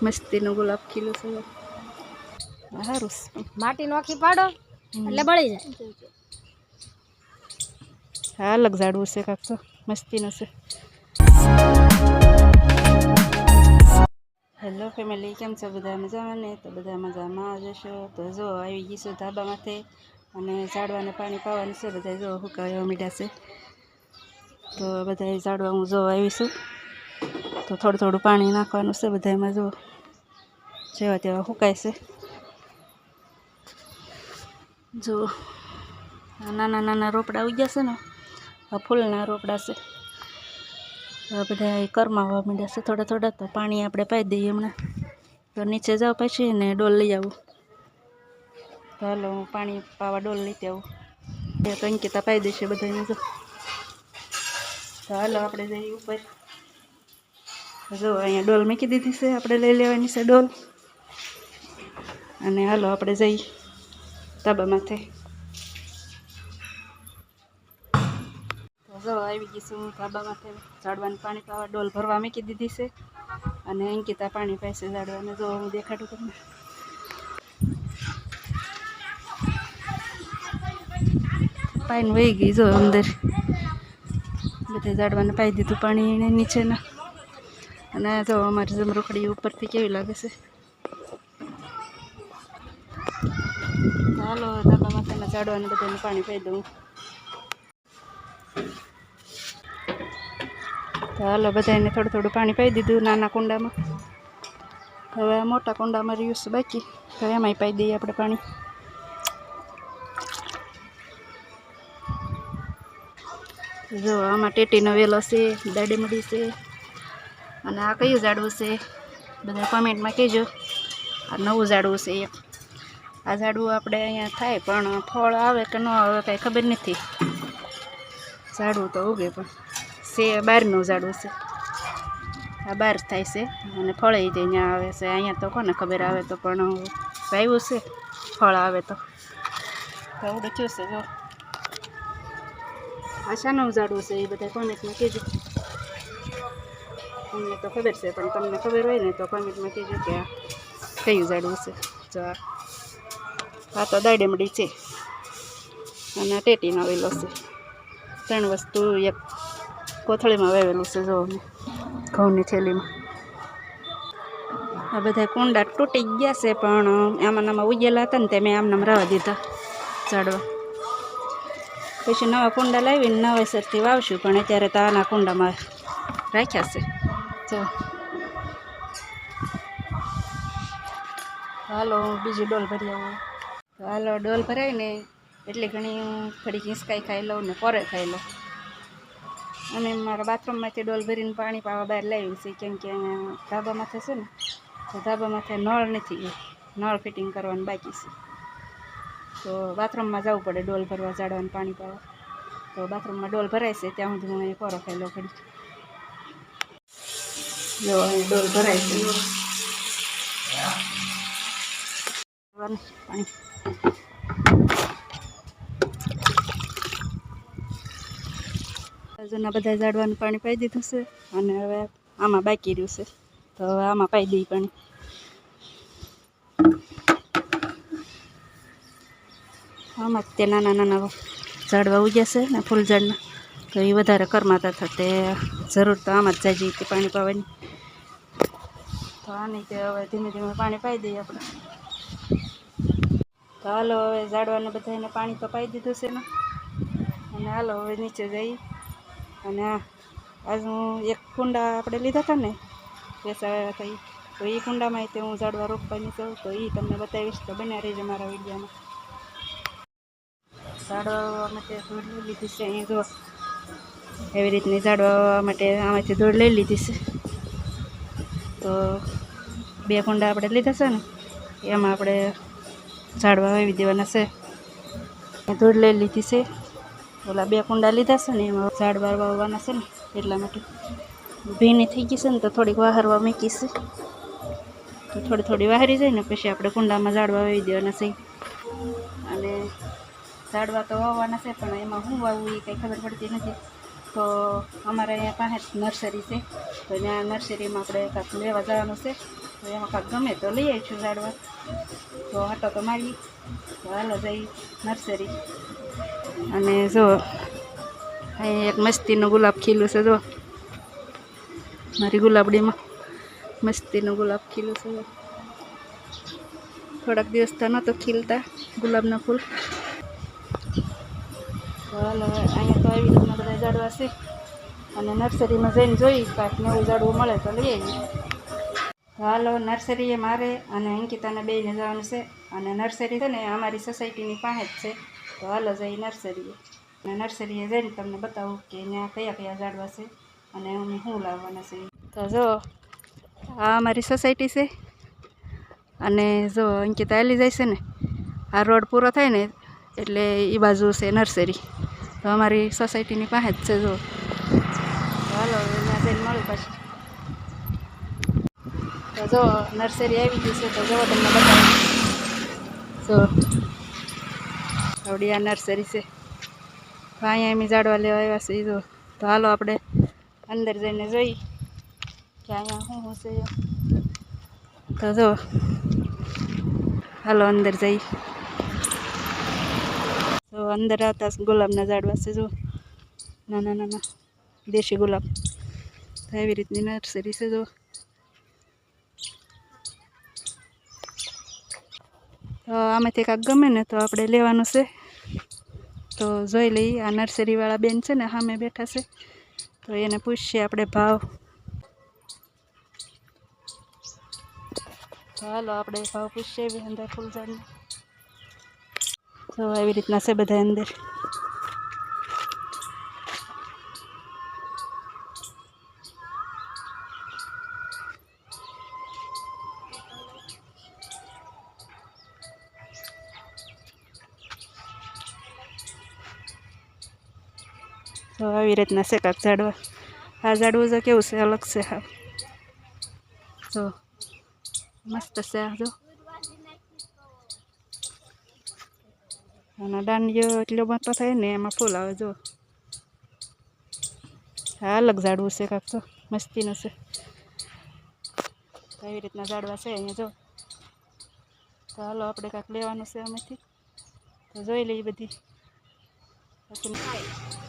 મસ્તીનું ગુલાબ ખીલું છે સારું માટી નોખી પાડો એટલે બળી જાય. હા અલગ ઝાડવું છે કાંક તો મસ્તીનું છે. હેલો ફેમિલી, કેમ છો બધા મજામાં ને? તો બધા મજામાં જશો. તો જો આવી ગઈ છું ધાબામાંથી અને ઝાડવાને પાણી પાવાનું છે. બધા જો હુકાવા મીઠા છે તો બધા ઝાડવા હું જો આવીશું તો થોડું થોડું પાણી નાખવાનું છે બધામાં. જો જેવા તેવા સુકાય છે. જો નાના નાના રોપડા ઉગ્યા છે ને, આ ફૂલના રોપડા છે. બધા કરમાં આવવા માંડ્યા છે થોડા થોડા. તો પાણી આપણે પાઈ દઈએ હમણાં. તો નીચે જાવ પછી ને ડોલ લઈ આવું. તો હાલો હું પાણી પાવા ડોલ લઈ આવું. તો અંકિતા પાઈ દેશે બધાને. જો તો હાલો આપણે જઈએ ઉપર. જો અહીંયા ડોલ મૂકી દીધી છે, આપણે લઈ લેવાની છે ડોલ. અને હાલો આપણે જઈ ધાબામાંથી. જો આવી ગઈ છું ધાબામાંથી. ઝાડવાનું પાણી પાવા ડોલ ભરવા મૂકી દીધી છે અને અંકિતા પાણી પાય છે ઝાડવાને. જો હું દેખાડું તમને. પાઈને વહી ગઈ જો અંદર. બધે ઝાડવાને પાઈ દીધું પાણી એને નીચેના. અને જો અમારી જમરૂખડી ઉપરથી કેવી લાગે છે. હાલો ધાબામાંથી ઝાડવાને બધાને પાણી પાઈ દઉં. તો હાલો બધાને થોડું થોડું પાણી પાઈ દીધું નાના કુંડામાં. હવે આ મોટા કુંડામાં રહ્યું છે બાકી. તો એમાંય પાઈ દઈએ આપણે પાણી. જો આમાં ટેટીનો વેલો છે, દાડીમડી છે. અને આ કયું ઝાડવું છે બધા કોમેન્ટમાં કહેજો. આ નવું ઝાડવું છે એક. આ ઝાડવું આપણે અહીંયા થાય પણ ફળ આવે કે ન આવે કાંઈ ખબર નથી. ઝાડવું તો ઉગે પણ છે બહારનું ઝાડવું છે. આ બહાર થાય છે અને ફળે જ અહીંયા આવે છે. અહીંયા તો કોને ખબર આવે તો પણ વાવ્યું છે ફળ આવે તો આવડે થયું છે. જો આ શાનું ઝાડવું છે એ બધા કોમેન્ટમાં કહેજો. અમને તો ખબર છે પણ તમને ખબર હોય ને તો કોમેન્ટમાં કહેજો કે આ કયું ઝાડવું છે. જો આ તો દાડમડી છે અને આ ટેટીનો વેલો છે. 3 વસ્તુ એક કોથળીમાં વાવેલું છે. જો ઘઉંની થેલીમાં. આ બધા કુંડા તૂટી ગયા છે પણ આમાં નામાં ઉગેલા હતા ને તે મેં આમનામ રહેવા દીધા ઝાડવા. પછી નવા કુંડા લાવીને નવેસરથી વાવશું પણ અત્યારે તો આના કુંડામાં રાખ્યા છે. જો હાલો હું બીજી ડોલ ભરી આવું. તો હાલો ડોલ ભરાઈને એટલી ઘણી થોડીક હિંચકાઈ ખાઈ લઉં ને પોરે ખાઈ લઉં. અને મારા બાથરૂમમાંથી ડોલ ભરીને પાણી પાવા બહાર લાવી છે કેમ કે અહીંયા ધાબામાંથી છે ને તો ધાબામાંથી નળ નથી. નળ ફિટિંગ કરવાનું બાકી છે તો બાથરૂમમાં જવું પડે ડોલ ભરવા ઝાડવાનું પાણી પાવા. તો બાથરૂમમાં ડોલ ભરાય છે ત્યાં સુધી હું અહીંયા પોરો ખાઈ લઉં ઘડી. જો અહીં ડોલ ભરાય છે પાણી. બાજુના બધા ઝાડવાનું પાણી પાઈ દીધું છે અને હવે આમાં બાકી રહ્યું છે તો હવે આમાં પાઈ દઈએ પાણી. આમાં તે નાના નાના ઝાડવા ઉગ્યા છે ને ફૂલ ઝાડના તો એ વધારે કરમાતા થતે જરૂર તો આમાં જ જાય તે પાણી પાવાની. તો આની તે હવે ધીમે ધીમે પાણી પાઈ દઈએ આપણે. તો હાલો હવે ઝાડવાને બધાને પાણી તો પાઈ દીધું છે ને અને હાલો હવે નીચે જઈ. અને આજ હું એક કુંડા આપણે લીધા હતા ને બેસાડ્યા હતા તો એ કુંડામાં તે હું ઝાડવા રોપવાની છું તો એ તમને બતાવીશ. તો બન્યા રહેજો મારા વિડીયોમાં. ઝાડવા માટે ધૂળ લઈ લીધી છે. અહીં જો એવી રીતની ઝાડવા માટે આમાંથી ધૂળ લઈ લીધી છે. તો 2 કુંડા આપણે લીધા છે ને એમાં આપણે ઝાડવા વાવી દેવાના છે. ધૂળ લઈ લીધી છે. ઓલા 2 કુંડા લીધા છે ને એમાં ઝાડવા વાવવાના છે ને એટલા માટે. ભીની થઈ ગઈ છે ને તો થોડીક વાહરવા મૂકી છે. તો થોડી થોડી વાહરી જાય ને પછી આપણે કુંડામાં ઝાડવા વાવી દેવાના છે. અને ઝાડવા તો વાવવાના છે પણ એમાં શું વાવવું એ કંઈ ખબર પડતી નથી. તો અમારે અહીંયા પાસે નર્સરી છે તો ત્યાં નર્સરીમાં આપણે કાંઈક લેવા જવાનું છે તો એમાં કાંઈક ગમે તો લઈ આવીશું ઝાડવા. તો આટો તો મારી તો હાલો જઈ નર્સરી. અને જો અહીં એક મસ્તીનું ગુલાબ ખીલું છે. જો મારી ગુલાબડીમાં મસ્તીનું ગુલાબ ખીલું છે. થોડાક દિવસ તો નહોતો ખીલતા ગુલાબના ફૂલ. તો હાલો અહીંયા તો આવી રીતના બધા ઝાડવા છે. અને નર્સરીમાં જઈને જોઈ કાંઈક નવું ઝાડવું મળે તો લઈ આવીએ. તો હાલો નર્સરીએ મારે અને અંકિતાને બેયને જવાનું છે. અને નર્સરી છે ને અમારી સોસાયટીની પાસે જ છે. તો હાલો જઈ નર્સરીએ. અને નર્સરીએ જઈને તમને બતાવું કે ત્યાં કયા કયા ઝાડવા છે અને અમે શું લાવવાના છે. તો જો આ અમારી સોસાયટી છે. અને જો અંકિતા હાલી જાય છે ને, આ રોડ પૂરો થાય ને એટલે એ બાજુ છે નર્સરી. તો અમારી સોસાયટીની પાસે જ છે. જો હાલો ત્યાં જઈને મળું પછી. તો જો નર્સરી આવી ગઈ છે. તો જો તમને બતાવું. જો આવડી આ નર્સરી છે. તો અહીંયા એમ ઝાડવા લેવા આવ્યા છે. જો તો હાલો આપણે અંદર જઈને જોઈ કે અહીંયા શું છે. તો જો હાલો અંદર જઈ. તો અંદર આવતા ગુલાબના ઝાડવા છે. જો નાના નાના દેશી ગુલાબ. તો એવી રીતની નર્સરી છે. જો તો આમાંથી કાંઈક ગમે ને તો આપણે લેવાનું છે. તો જોઈ લઈ. આ નર્સરીવાળા બેન છે ને સામે બેઠા છે. તો એને પૂછીએ આપણે ભાવ. તો હાલો આપણે ભાવ પૂછીએ એવી અંદર ફૂલઝાડને. તો એવી રીતના છે બધા અંદર. તો આવી રીતના છે કાંક ઝાડવા. આ ઝાડવું જો કેવું છે, અલગ છે. હા જો મસ્ત છે. આ જો અને દાંડીઓ એટલો મોટો થાય ને એમાં ફૂલ આવે. જો આ અલગ ઝાડવું છે કાંક. તો મસ્તીનું છે. તો એવી રીતના ઝાડવા છે અહીંયા. જો તો હાલો આપણે કાંઈક લેવાનું છે આમાંથી. તો જોઈ લઈએ બધી.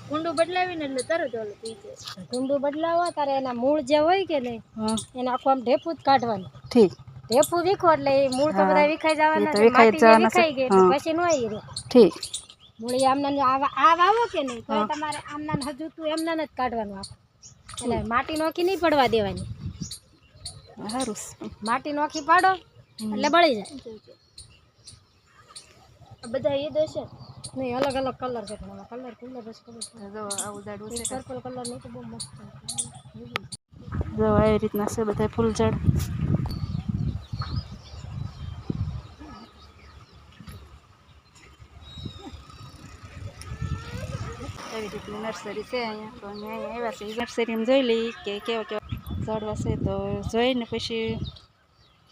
કુંડું બદલાવીને એટલે તરત ઓલું થઈ જાય. કુંડું બદલાવો તારે એના મૂળ જે હોય કે નહીં એને આખું આમ ઢેફું જ કાઢવાનું. ઠીક. ઢેફું વીખો એટલે એ મૂળ તો બધા વિખાઈ જવાના. તો વિખાઈ જવાના વિખાઈ ગઈ એટલે પછી નો આવી રહે. ઠીક. મૂળી આમના આ વાવો કે નહીં તો તમારે આમના હજુ તું એમના જ કાઢવાનું આખું. એટલે માટી નોખી નહીં પડવા દેવાની. સારું. માટી નોખી પાડો એટલે બળી જાય. બધા એ દેશે નહીં. અલગ અલગ કલર છે. કલર બસ ખબર. જો આવું ઝાડવું છે. પર્પલ કલર નહીં તો બહુ મસ્ત. જો આવી રીતના છે બધા ફૂલ ઝાડ. એવી રીતની નર્સરી છે અહીંયા. તો અમે અહીંયા આવ્યા છે. નર્સરીમાં જોઈ લઈ કે કેવા કેવા ઝાડવા છે. તો જોઈને પછી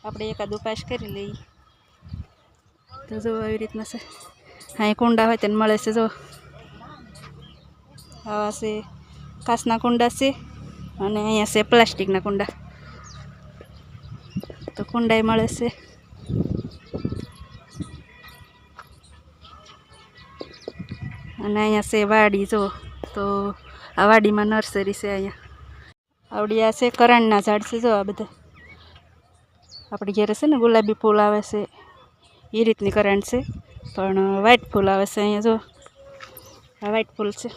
આપણે એકાદું પાસ કરી લઈએ. તો જો આવી રીતના છે. અહીં કુંડા હોય તેને મળે છે. જો આવા છે કાચના કુંડા છે. અને અહીંયા છે પ્લાસ્ટિકના કુંડા. તો કુંડાય મળે છે. અને અહીંયા છે વાડી. જો તો આ વાડીમાં નર્સરી છે. અહીંયા આવડી આ છે કરણના ઝાડ છે. જો આ બધા આપણી ઘરે છે ને ગુલાબી ફૂલ આવે છે એ રીતની કરણ છે. પણ વ્હાઈટ ફૂલ આવે છે. અહીંયા જો આ વ્હાઈટ ફૂલ છે.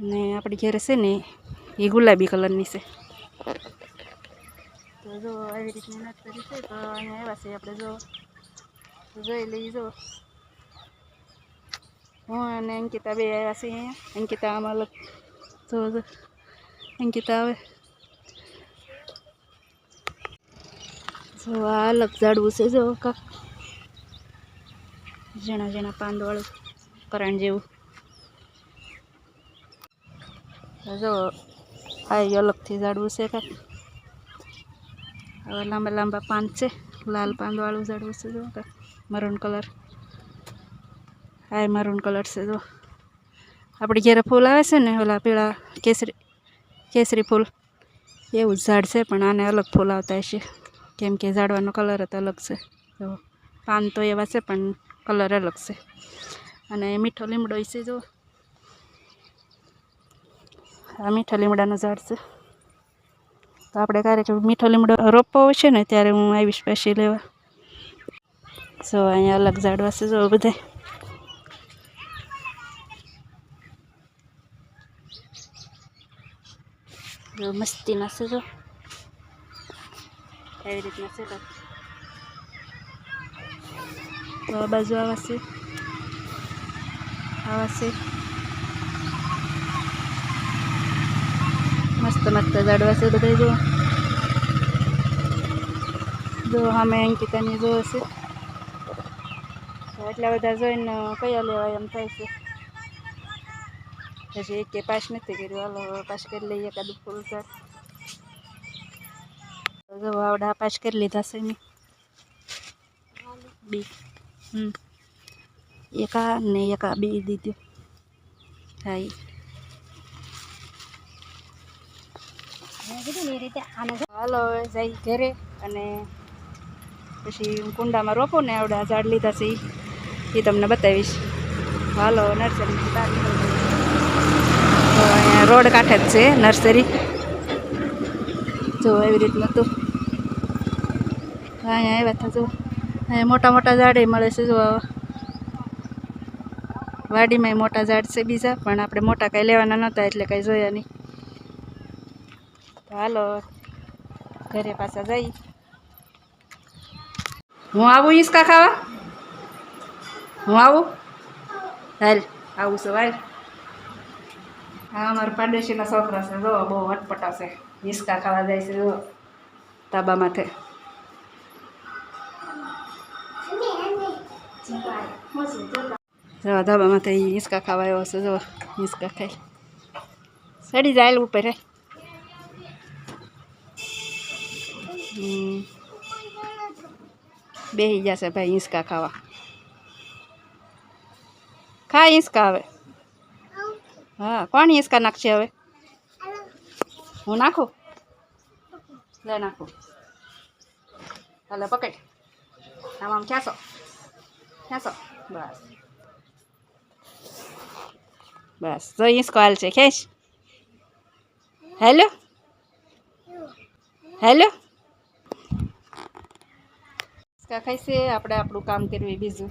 ને આપણી ઘરે છે ને એ ગુલાબી કલરની છે. તો જો આવી રીતની નર્સરી છે. તો અહીંયા આવ્યા છે આપણે. જો જોઈ લઈએ. જો હું અને અંકિતા બે આવ્યા છે અહીંયા. અંકિતા આમાં અલગ. જો અંકિતા આવે. જો આ અલગ ઝાડવું છે. જો કાંક ઝીણા ઝીણા પાંદવાળું કરણ જેવું. જો આ અલગથી ઝાડવું છે કાંક. હવે લાંબા લાંબા પાન છે. લાલ પાંદવાળું ઝાડવું છે. જો કાંક મરૂન કલર. આ મરૂન કલર છે. જો આપણી ઘરે ફૂલ આવે છે ને ઓલા પીળા કેસરી ફૂલ એવું જ ઝાડ છે પણ આને અલગ ફૂલ આવતા હશે કેમ કે ઝાડવાનો કલર જ અલગ છે. તો પાન તો એવા છે પણ કલર અલગ છે. અને મીઠો લીમડો છે જો, આ મીઠા લીમડાનું ઝાડ છે. તો આપણે ક્યારેક મીઠો લીમડો રોપવો હોય છે ને ત્યારે હું આવીશ પછી લેવા. જો અહીંયા અલગ ઝાડવા છે જો બધા. જો મસ્તીના છે જો એવી રીતના છે. તો આ બાજુ આવા છે, મસ્ત મસ્ત ઝાડવા છે બધા. જો અમે અંકિતાની જો છે. એટલા બધા જોઈને કયા લેવાય એમ થાય છે. હજી એક પાસ નથી કર્યું, હાલો પાસ કરી લઈએ એકાદું ફૂલ ઝાડ. જો આવડા પાસ કરી લીધા છે મેં બી. એકા ને એકા બી દીધું. હા હાલો હવે જઈ ઘરે અને પછી કુંડામાં રોપો ને આવડા ઝાડ લીધા છે એ તમને બતાવીશ. હાલો નર્સરી અહીંયા રોડ કાંઠે જ છે નર્સરી. જો એવી રીતના તો અહીંયા આવ્યા હતા. જો અહીંયા મોટા મોટા ઝાડે મળે છે. જો વાડીમાંય મોટા ઝાડ છે બીજા પણ આપણે મોટા કાંઈ લેવાના નહોતા એટલે કાંઈ જોયા નહીં. તો હાલો ઘરે પાછા જઈ. હું આવું હિંચકા ખાવા? હું આવું? હાલ આવું છું હાલ. હા અમારા પાડોશીના છોકરા છે જો બહુ અટપટા છે. હિંચકા ખાવા જાય છે જો તાબા માથે. જો ધાબા માથે હિંચકા ખાવા આવ્યો છે. જો હિંચકા ખાઈ સડી જાય ઉપર. બેસી જશે ભાઈ હિંચકા ખાવા. ખા હિંચકા હવે. હા કોણ હિંચકા નાખશે હવે? હું નાખું? લે નાખું. હાલે પકડ. આમ ખેંચો ખેંચો. બસ બસ જો હિંચકો હાલ છે ખેંચ. Hello hello. હિંચકા ખાઈશે આપણે આપણું કામ કરવી બીજું.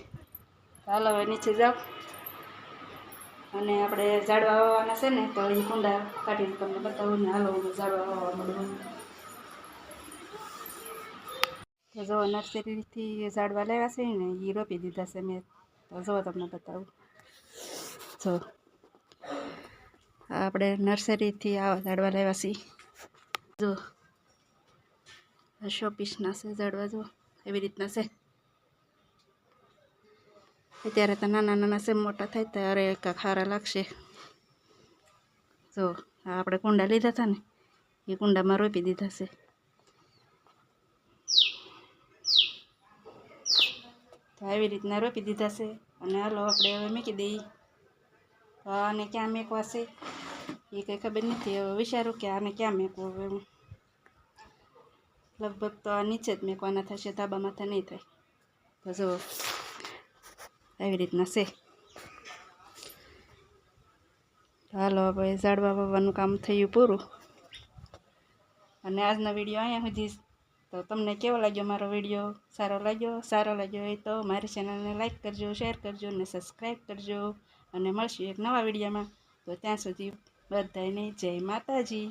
હાલો હવે નીચે જાઓ અને આપણે ઝાડવા વાવવાના છે ને તો એ કુંડા કાઢીને તમને બતાવું ને. હાલો ઝાડવા વાવવા મળવું. તો જો નર્સરીથી ઝાડવા લેવા છે ને એ રોપી દીધા છે મેં. તો જો તમને બતાવું. જો આપણે નર્સરીથી આવા ઝાડવા લેવા છીએ. જો શોપીસના છે ઝાડવા. જો એવી રીતના છે. અત્યારે તો નાના નાના છે, મોટા થાય ત્યારે ખારા લાગશે. જો આપણે કુંડા લીધા હતા ને એ કુંડામાં રોપી દીધા છે. તો આવી રીતના રોપી દીધા છે. અને હાલો આપણે હવે મૂકી દઈએ. તો આને ક્યાં મેકવા છે એ કંઈ ખબર નથી. હવે વિચારું કે આને ક્યાં મેકવું. હવે લગભગ તો આ નીચે જ મેકવાના થશે, ધાબા માથે નહીં થાય. તો જો આવી રીતના છે. હાલો હવે ઝાડવા વાવવાનું કામ થયું પૂરું. અને આજનો વિડીયો અહીંયા સુધી. તો તમને કેવો લાગ્યો મારો વિડીયો? સારો લાગ્યો હોય તો મારી ચેનલને લાઈક કરજો, શેર કરજો અને સબસ્ક્રાઈબ કરજો. અને મળશું એક નવા વિડીયોમાં. તો ત્યાં સુધી બધાને જય માતાજી.